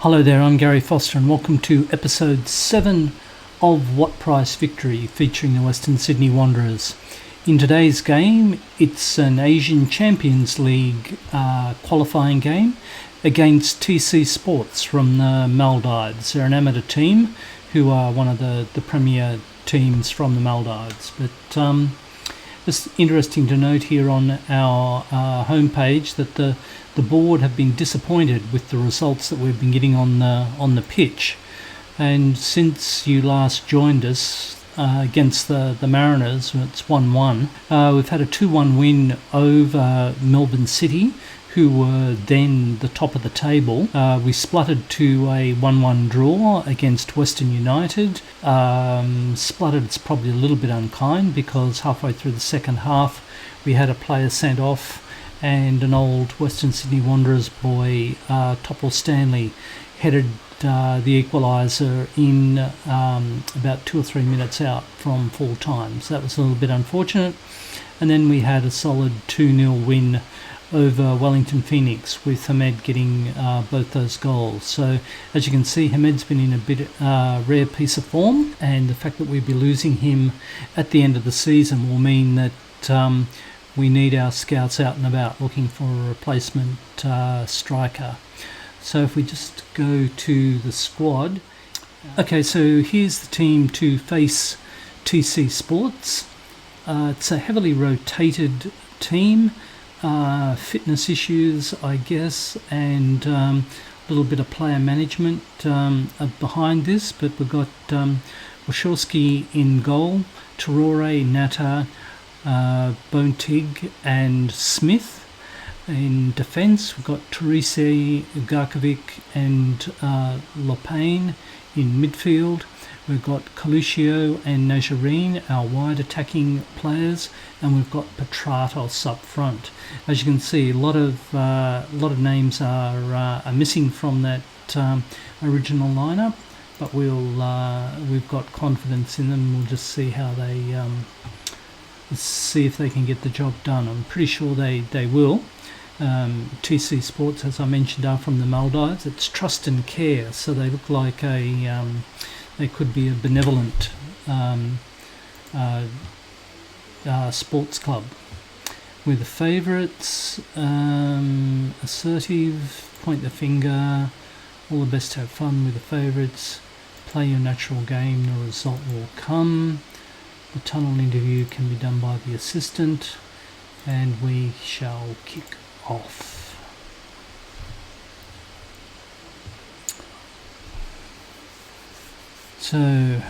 Hello there, I'm Gary Foster and welcome to episode 7 of What Price Victory featuring the Western Sydney Wanderers. In today's game, it's an Asian Champions League qualifying game against TC Sports from the Maldives. They're an amateur team who are one of the premier teams from the Maldives. But just interesting to note here on our homepage that the board have been disappointed with the results that we've been getting on the pitch, and since you last joined us against the Mariners, it's 1-1. We've had a 2-1 win over Melbourne City, who were then the top of the table. We spluttered to a 1-1 draw against Western United. Spluttered's probably a little bit unkind because halfway through the second half we had a player sent off and an old Western Sydney Wanderers boy, Topple Stanley, headed the equaliser in about 2 or 3 minutes out from full time. So that was a little bit unfortunate. And then we had a solid 2-0 win over Wellington Phoenix with Hamed getting both those goals. So as you can see, Hamed's been in a bit rare piece of form, and the fact that we'll be losing him at the end of the season will mean that we need our scouts out and about looking for a replacement striker. So if we just go to the squad. Okay, so here's the team to face TC Sports. It's a heavily rotated team. Fitness issues, I guess, and a little bit of player management behind this, but we've got Wachowski in goal, Tarore, Natta, Bontig and Smith. In defence, we've got Terese, Garkovic and Lopane. In midfield, we've got Coluccio and Najarine, our wide attacking players, and we've got Petratos up front. As you can see, a lot of names are missing from that original lineup, but we've got confidence in them. We'll just see how they see if they can get the job done. I'm pretty sure they will. TC Sports, as I mentioned, are from the Maldives. It's trust and care, so they look like they could be a benevolent sports club. We're the favourites, assertive, point the finger, all the best to have fun with the favourites, play your natural game, the result will come. The tunnel interview can be done by the assistant, and we shall kick off. So,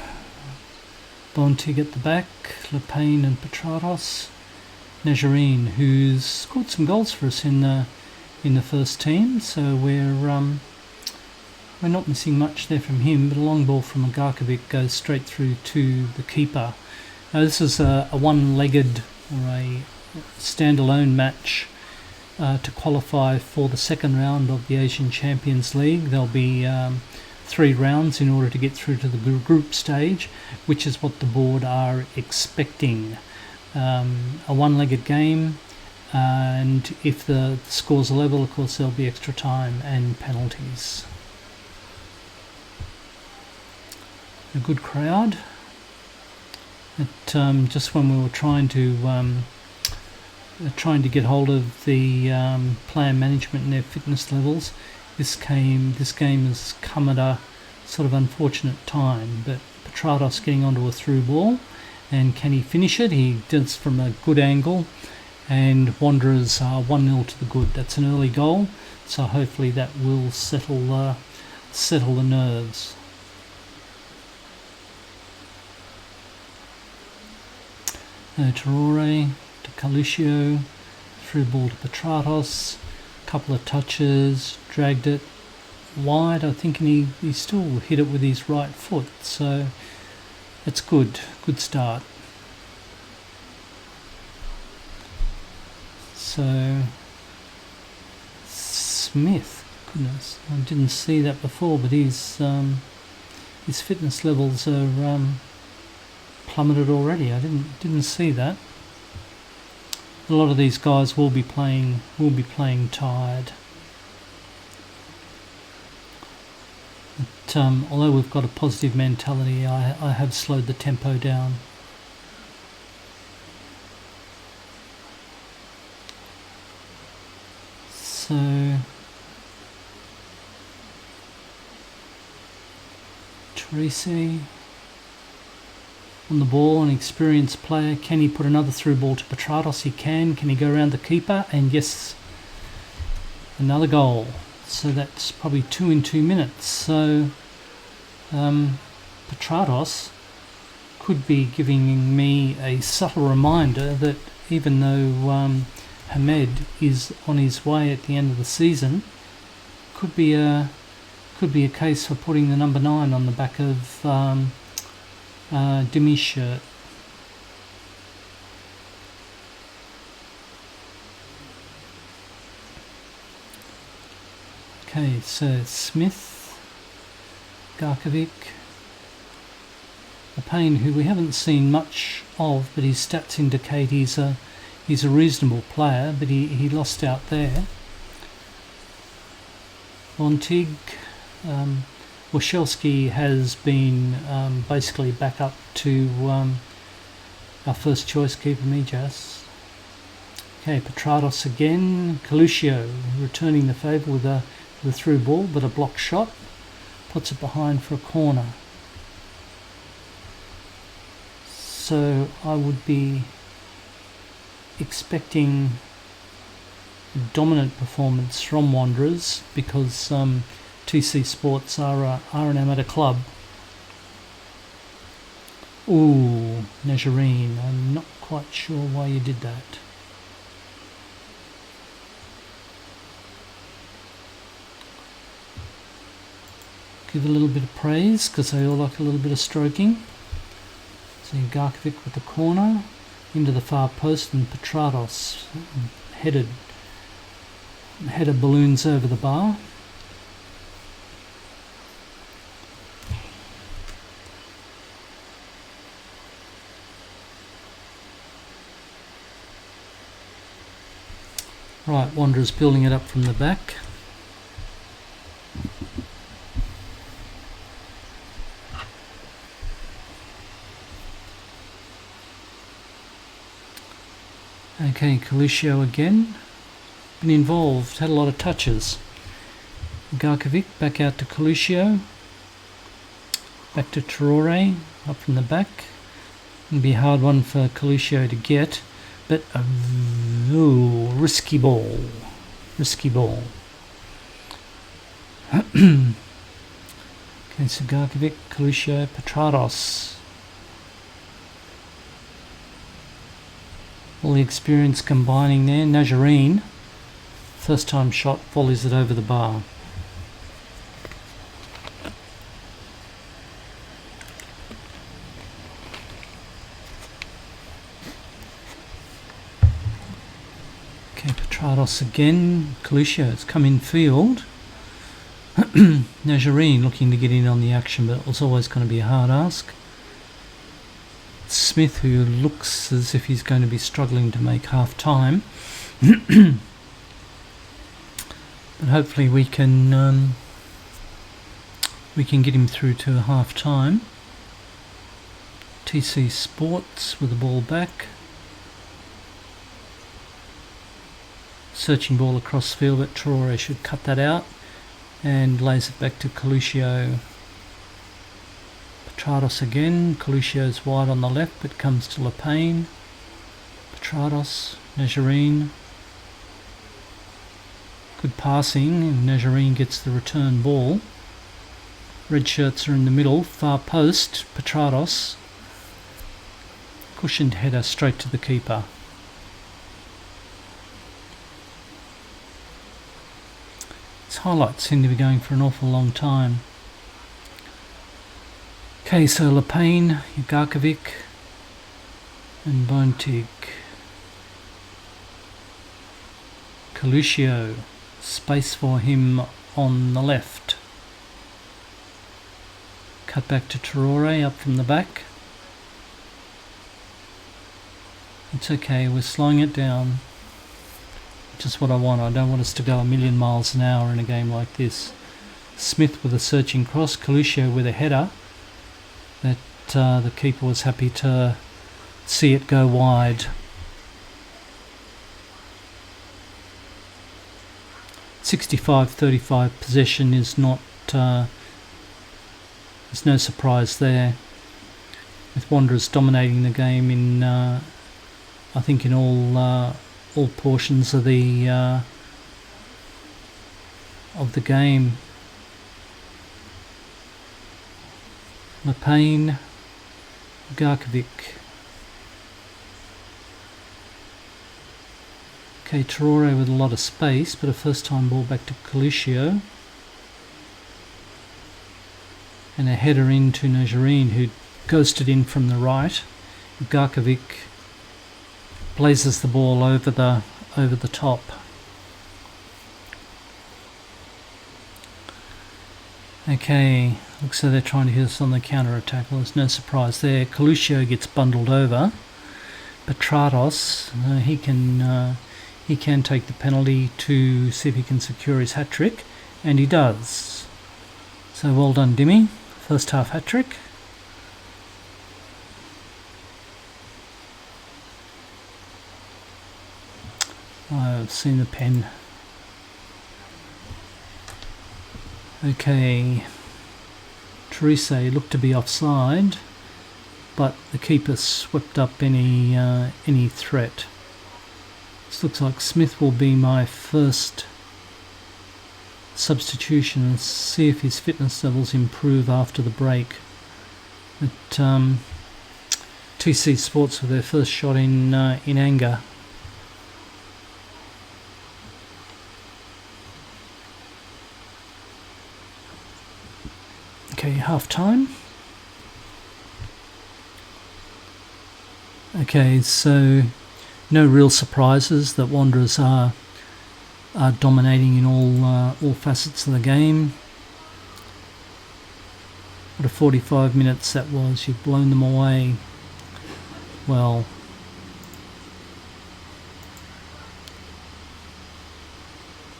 Bontig at the back, Lopane and Petratos, Najarine, who's scored some goals for us in the first team, so we're not missing much there from him, but a long ball from Garkovic goes straight through to the keeper. Now this is a one-legged or a standalone match to qualify for the second round of the Asian Champions League. There'll be 3 rounds in order to get through to the group stage, which is what the board are expecting. A one-legged game, and if the scores are level, of course there'll be extra time and penalties. A good crowd. Just when we were trying to get hold of the player management and their fitness levels, this game has come at a sort of unfortunate time. But Petratos getting onto a through ball, and can he finish it? He does from a good angle, and Wanderers are 1-0 to the good. That's an early goal, so hopefully that will settle the nerves. Tarore to Coluccio, through ball to Petratos, couple of touches, dragged it wide, I think, and he still hit it with his right foot, so it's good start. So Smith, goodness, I didn't see that before, but his fitness levels are plummeted already. I didn't see that. A lot of these guys will be playing tired. although we've got a positive mentality, I have slowed the tempo down. So Teresi on the ball, an experienced player. Can he put another through ball to Petratos? He can. Can he go around the keeper? And yes, another goal. So that's probably 2 in 2 minutes. So Petratos could be giving me a subtle reminder that even though Hamed is on his way at the end of the season, could be a case for putting the number 9 on the back of Dimi's shirt. Okay, so Smith, Garkovic, Payne, who we haven't seen much of, but his stats indicate he's a reasonable player, but he lost out there. Montig, Wachowski has been basically back up to our first choice keeper, Mijas. Okay, Petratos again. Coluccio returning the favour with a through ball, but a block shot. Puts it behind for a corner. So I would be expecting a dominant performance from Wanderers because TC Sports are an amateur club. Ooh, Najarine, I'm not quite sure why you did that. Give a little bit of praise because they all like a little bit of stroking. So Garkovic with the corner into the far post, and Petratos header balloons over the bar. Right, Wanderers building it up from the back. Okay, Coluccio again. Been involved, had a lot of touches. Garkovic back out to Coluccio. Back to Traore, up from the back. It'll be a hard one for Coluccio to get, but risky ball. Risky ball. Okay, so Garkovic, Coluccio, Petratos. All the experience combining there. Najarine, first time shot, volleys it over the bar. Okay, Petratos again. Coluccio's come in field. Najarine looking to get in on the action, but it was always going to be a hard ask. Smith, who looks as if he's going to be struggling to make half time. But hopefully we can get him through to half time. TC Sports with the ball back. Searching ball across field, but Traore should cut that out and lays it back to Coluccio. Petratos again. Coluccio's wide on the left, but comes to Lepane. Petratos, Najarine. Good passing, and Najarine gets the return ball. Red shirts are in the middle, far post. Petratos. Cushioned header straight to the keeper. His highlights seem to be going for an awful long time. Okay, so Lepane, Garkovic and Bontig. Coluccio, space for him on the left. Cut back to Traore up from the back. It's okay, we're slowing it down. Just what I want. I don't want us to go a million miles an hour in a game like this. Smith with a searching cross, Coluccio with a header that the keeper was happy to see it go wide. 65-35 possession is not, there's no surprise there, with Wanderers dominating the game in, I think, in all portions of the game. Lepane, Garkovic. Okay, Traore with a lot of space, but a first time ball back to Coluccio. And a header into Nojarine, who ghosted in from the right. Garkovic blazes the ball over the top. Okay, looks like they're trying to hit us on the counter attack. Well, there's no surprise there. Coluccio gets bundled over. Petratos, he can take the penalty to see if he can secure his hat trick, and he does. So well done, Dimmy. First half hat trick. I've seen the pen. Okay, Terese looked to be offside, but the keeper swept up any threat. This looks like Smith will be my first substitution, and see if his fitness levels improve after the break. But TC Sports with their first shot in anger. Okay, half time. Okay, so no real surprises that Wanderers are dominating in all facets of the game. What a 45 minutes that was. You've blown them away. Well,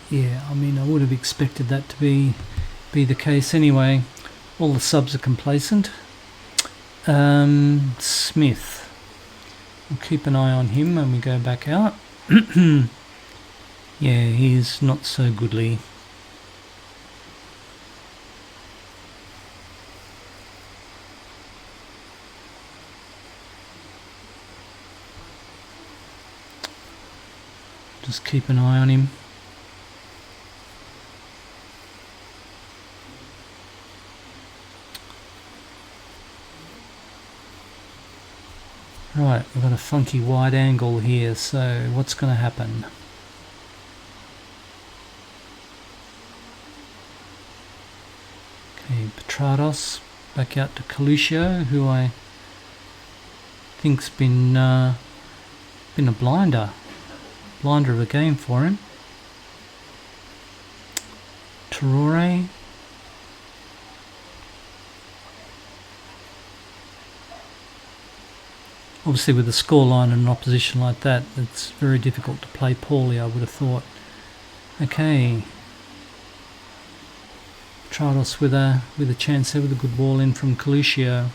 yeah, I mean, I would have expected that to be the case anyway. All the subs are complacent. Smith. We'll keep an eye on him when we go back out. Yeah, he is not so goodly. Just keep an eye on him. Right, we've got a funky wide angle here, so what's going to happen? Okay, Petratos back out to Coluccio, who I think's been a blinder of a game for him. Traore. Obviously, with a scoreline and an opposition like that, it's very difficult to play poorly, I would have thought. Okay. Trados with a chance there, with a good ball in from Coluccio.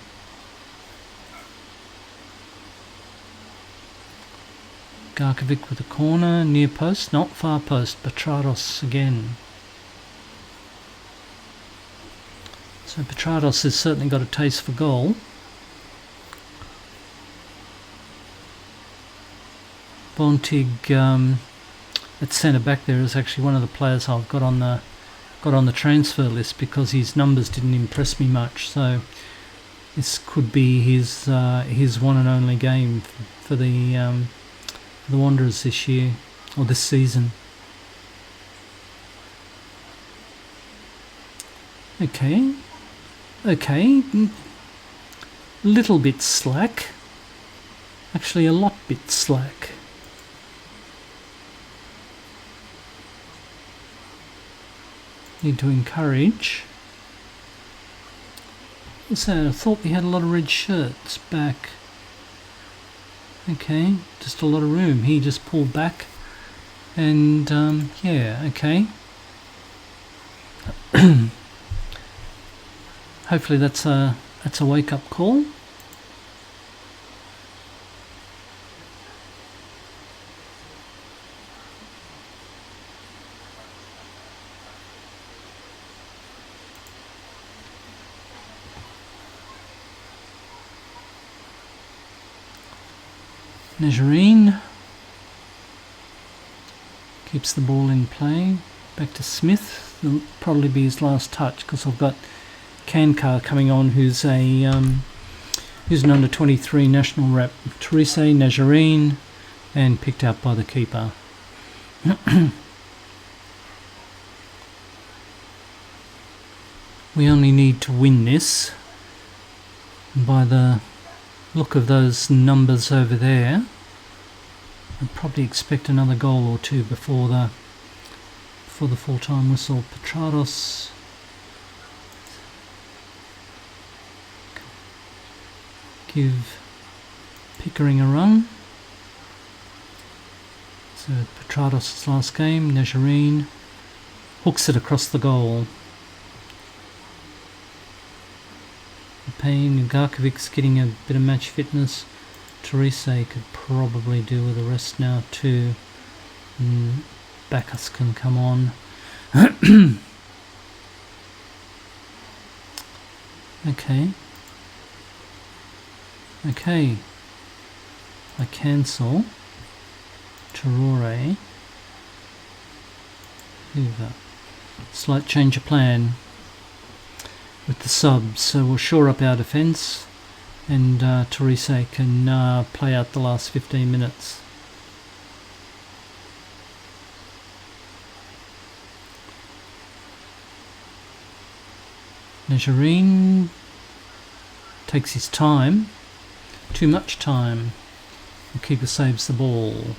Garkovic with a corner, near post, not far post, but Petratos again. So Petratos has certainly got a taste for goal. Bontig at centre back there is actually one of the players I've got on the transfer list, because his numbers didn't impress me much. So this could be his one and only game for the Wanderers this year, or this season. Okay, little bit slack. Actually, a lot bit slack. Need to encourage. What's that? I thought we had a lot of red shirts back. Okay, just a lot of room. He just pulled back, and yeah, okay. hopefully that's a wake-up call. Nejerine keeps the ball in play. Back to Smith. It'll probably be his last touch because I've got Kankar coming on, who's an under 23 national rep. Therese, Nejerine, and picked out by the keeper. We only need to win this. By the look of those numbers over there, I'd probably expect another goal or two before the full-time whistle. Petrados give Pickering a run. So Petrados' last game. Nejerine hooks it across the goal. Payne, Garkovic's getting a bit of match fitness. Therese could probably do with the rest now too. Bacchus can come on. Okay. I cancel. Torore. Hoover. Slight change of plan with the subs, so we'll shore up our defence, and Therese can play out the last 15 minutes. Nejerine takes his time, too much time. The keeper saves the ball.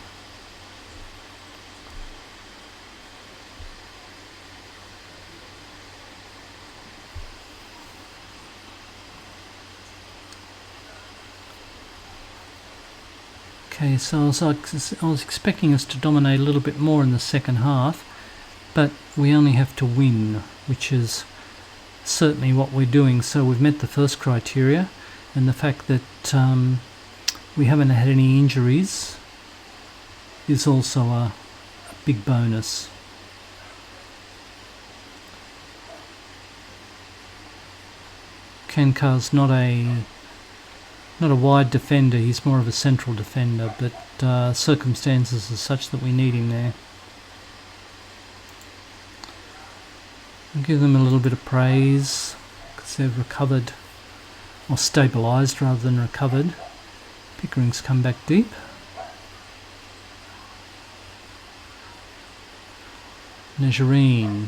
Okay, so I was expecting us to dominate a little bit more in the second half, but we only have to win, which is certainly what we're doing. So we've met the first criteria, and the fact that we haven't had any injuries is also a big bonus. Kankar's not a wide defender, he's more of a central defender, but circumstances are such that we need him there. I'll give them a little bit of praise because they've recovered, or stabilised rather than recovered. Pickering's come back deep. Nejerine.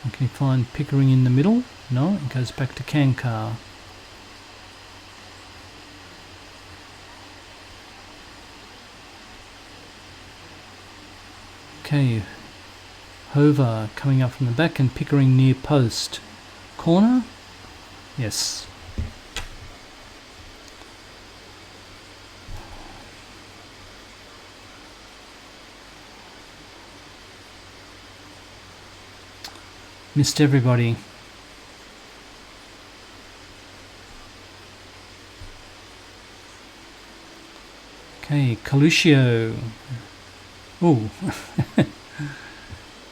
Can you find Pickering in the middle? No, it goes back to Kankar. Okay, Hova coming up from the back and Pickering near post. Corner? Yes. Missed everybody. Okay, Coluccio. Oh.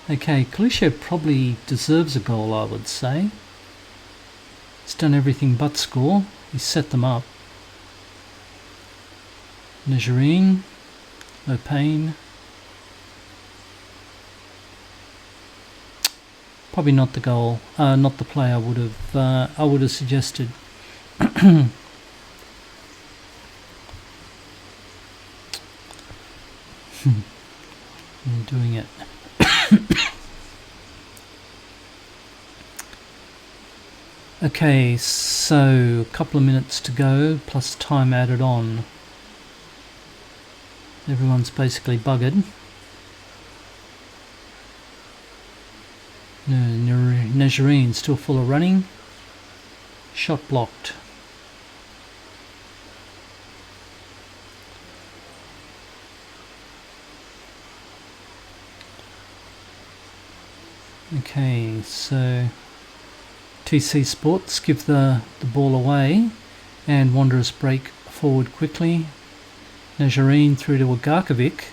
Okay, Coluccio probably deserves a goal, I would say. He's done everything but score. He's set them up. Nejerine. O'Payne. Probably not the goal, not the play I would have suggested. I'm doing it. Okay, so a couple of minutes to go, plus time added on. Everyone's basically buggered. No, Nejerine still full of running. Shot blocked. Okay, so TC Sports give the ball away, and Wanderers break forward quickly. Najarine through to Agarkovic,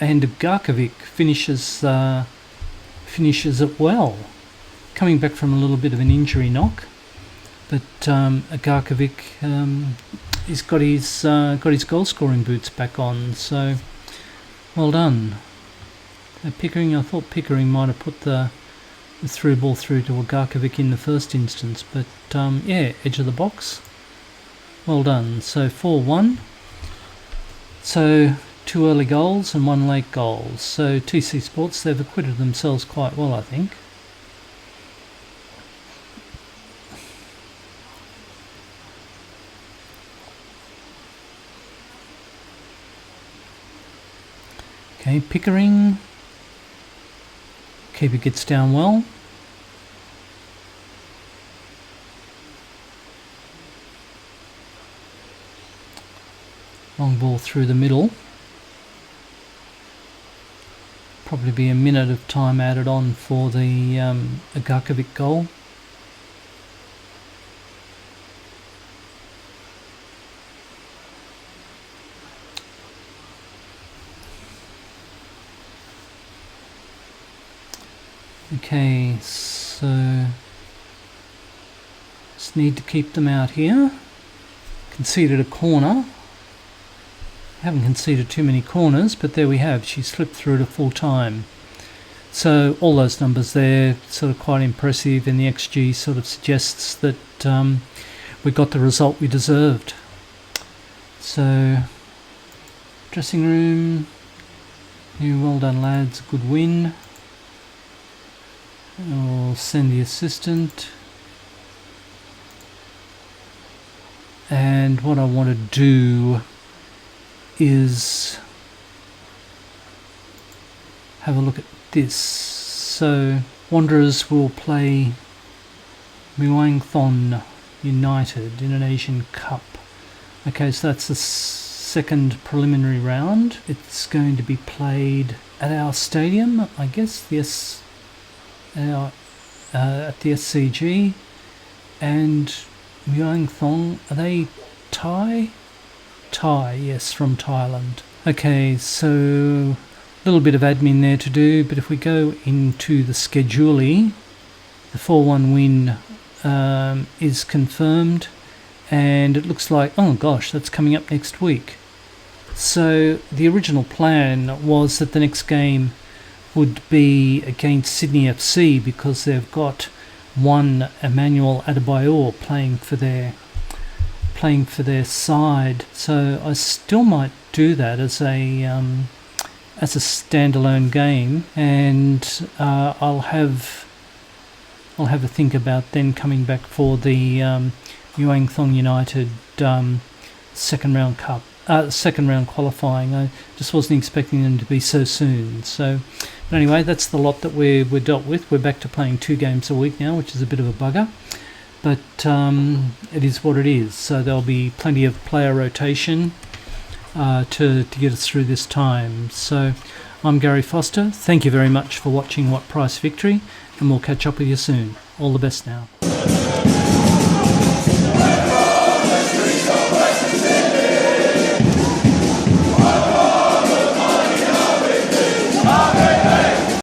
and Agarkovic finishes it well, coming back from a little bit of an injury knock. But Agarkovic he's got his goal scoring boots back on, so well done. Pickering, I thought Pickering might have put the through ball through to Agarkovic in the first instance, but yeah, edge of the box. Well done. So 4-1. So 2 early goals and 1 late goal. So TC Sports, they've acquitted themselves quite well, I think. Okay, Pickering. Keeper gets down well. Long ball through the middle. Probably be a minute of time added on for the Agarkovic goal. Okay, so just need to keep them out here. Conceded a corner. Haven't conceded too many corners, but there we have. She slipped through to full time. So all those numbers there, sort of quite impressive, and the XG sort of suggests that we got the result we deserved. So dressing room, well done lads, good win. I'll send the assistant. And what I want to do is have a look at this. So Wanderers will play Muang Thon United in an Asian Cup. Okay, so that's the second preliminary round. It's going to be played at our stadium, I guess, at the SCG. And Muang Thong, are they Thai? Thai, yes, from Thailand. Okay, so a little bit of admin there to do, but if we go into the scheduling, the 4-1 win is confirmed, and it looks like, oh gosh, that's coming up next week. So the original plan was that the next game would be against Sydney FC, because they've got one Emmanuel Adebayor playing for their side. So I still might do that as a standalone game, and I'll have a think about then coming back for the Muang Thong United second round qualifying. I just wasn't expecting them to be so soon. So but anyway, that's the lot that we're dealt with. We're back to playing 2 games a week now, which is a bit of a bugger, but it is what it is. So there'll be plenty of player rotation to get us through this time. So I'm Gary Foster. Thank you very much for watching What Price Victory, and we'll catch up with you soon. All the best now.